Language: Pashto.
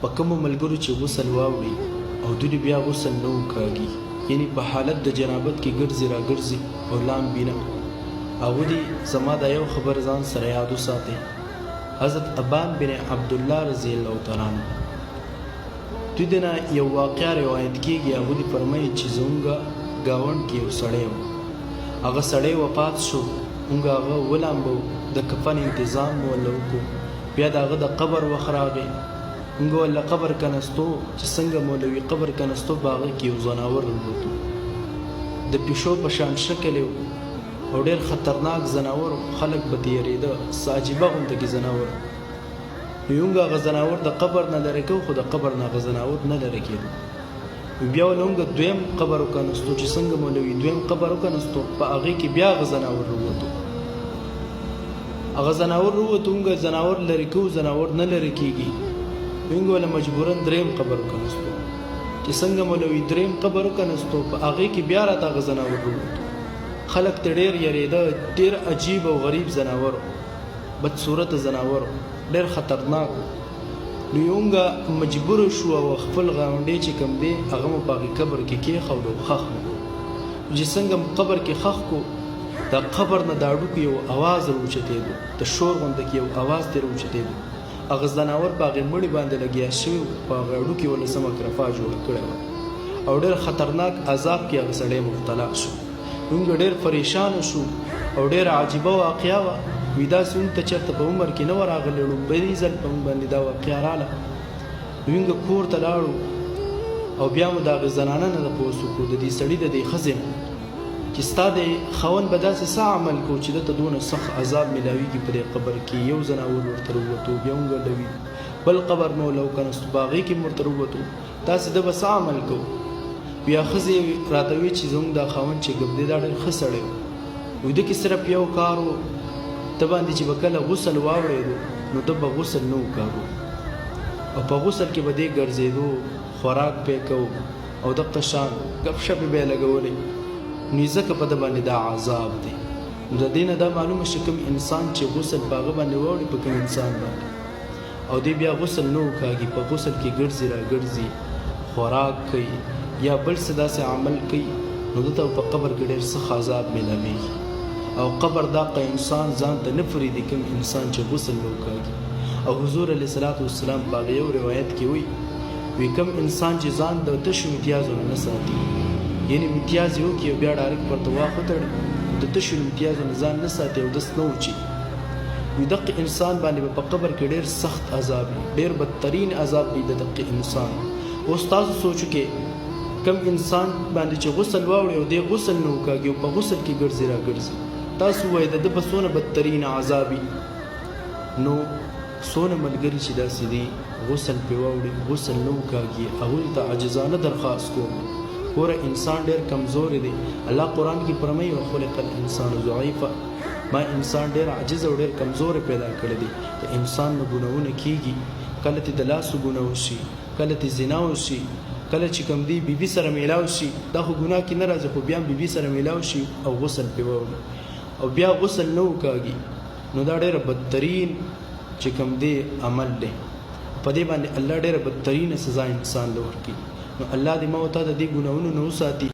په کومو ملګرو چې غسل واوړي او دوی بیا غسل نه وکاږي، یعنی په حالت د جنابت کې ګرځي را ګرځي او لامبینه، هغه دي زما دا یو خبر ځان سره یاد وساتئ. حضرت ابان بن عبدالله رضی الله تعالی عنه دوی دنه یو واقعه روایت کیږي. هغه دي فرمایي چې زموږ ګاونډ کې یو سړی و، هغه سړی وفات شو، موږ هغه ولامبو، د کفن انتظام مو ورله وکړو، بیا د هغه د قبر وخت راغی، موږ ورله قبر کنستو چې څنګه مولوي قبر کنستو په هغه کې یو ځناور راووتو، د پیشو په شان شکل و او ډېر خطرناک ځناور، خلک به تېرېده، څه عجیبه غوندې کې ځناور. نو موږ هغه ځناور د قبر نه لرې کوو، خو د قبر نه هغه ځناور نه لرې کېدو. بیا ولې موږ دویم قبر وکنستو چې څنګه مولوي دویم قبر وکنستو، په هغې کې بیا هغه ځناور راووتو. هغه ځناور راووتو، موږ ځناور لرې کوو، ځناور نه لرې کېږي. موږ ولې مجبوراً دریم قبر وکنستو چې څنګه مولوي دریم قبر وکنستو، په هغې کې بیا راته هغه ځناور راووتو. خلک ته ډېر یېرېده، ډېر عجیب او غریب ځناور، بدصورته ځناور، ډېر خطرناک. نو موږ مجبور شو او خپل غاونډی چې کوم دی هغه مو په هغې قبر کې کېښود او ښخ مو. چې څنګه مو قبر کې ښخ کړو، د قبر نه د هډوکو یو اواز راوچتېدو، د شور غوندې کې یو اواز ترې راوچتېدو. هغه ځناور په هغې مړي باندې لګیا شوی و، په هغه هډوکي ولې څه مکرفا جوړه کړې وه او ډېر خطرناک عذاب کې هغه سړی مبتلا شو. موږ ډېر پریشانه شو او ډېره عجیبه واقعه وه. وي داسې موږ ته چېرته په عمر کې نه وه راغلې، لومړني ځل په موږ باندې دا واقعه راغله. موږ کور ته لاړو او بیا مو د هغې زنانه نه تپوس وکړو، د دې سړي د دې ښځې نه، چې ستا د خاوند به داسې څه عمل کوو چې دته دونه سخت عذاب میلاویږي په دې قبر کې. یو ځناور ورته راووتو، بیا موږ لوي بل قبر مو له وکنستو، په هغې کې مو ورته راووتو، داسې ده به څه عمل کوو. بیا ښځې راته وی چې زموږ دا خاوند چې ګب دی دا ډېر ښه سړی و، وي ده کې صرف یو کار و، ته باندې چې به کله غسل واوړېدو نو ده به غسل نه وکاږو او په غسل کې به دې ګرځېدو، خوراک پې کوو او دغه شان ګپ شپې به یې لګولې. نو ځکه په ده باندې دا عذاب دی. نو د دې نه دا معلومه شي کوم انسان چې غسل په هغه باندې واوړي، په کوم انسان باندې او دی بیا غسل نه وکاږي، په غسل کې ګرځي را ګرځي، خوراک کوي یا بل څه داسې عمل کوي، نو دته په قبر کې ډېر سخت عذاب میلاویږي. او قبر دغه انسان ځان ته نه فریدي کوم انسان چې غسل نه وکاږي. او حضور علیه الصلاۃ والسلام په هغه یو روایت کې وی کوم انسان چې ځان د تشو امتیازونو نه ساتي، یعنی امتیاز یې وکړي او بیا ډایرکټ ورته واښ وتړي، د تشو امتیازونو ځان نه ساتي او دس نه وچي، وي دغه انسان باندې به په قبر کې ډېر سخت عذاب وي، ډېر بدترین عذاب وي د دغه انسان. اوس تاسو سوچو کې کم انسان باندې چې غسل واوړي او دی غسل نه وکاږي او په غسل کې ګرځي را ګرځي، تاسو وایئ د ده به څونه بدترین عذاب وي. نو څونه ملګري چې داسې دي غسل پې واوړي غسل نه وکاږي، هغوی ته عاجزانه درخواست کوم. ګوره انسان ډېر کمزوری دی. الله قرآن کې فرمایي وخلق الانسان ضعیفا، ما انسان ډېر عاجز او ډېر کمزوری پیدا کړی دی. د انسان نه ګناهونه کېږي، کله ته د لاسو ګناه وشي، کله ته زنا وشي، کله چې کوم دی بیبي سره میلاو شي، دا خو ګناه کې نه راځي، خو بیا بیبي سره میلاو شي او غسل پې واوړي او بیا غسل نه وکاږي، نو دا ډېره بدترین چې کوم دی عمل دی. په دې باندې الله ډېره بدترینه سزا انسان له ورکوي. نو الله دې ما او تا د دې ګناهونو نه وساتي.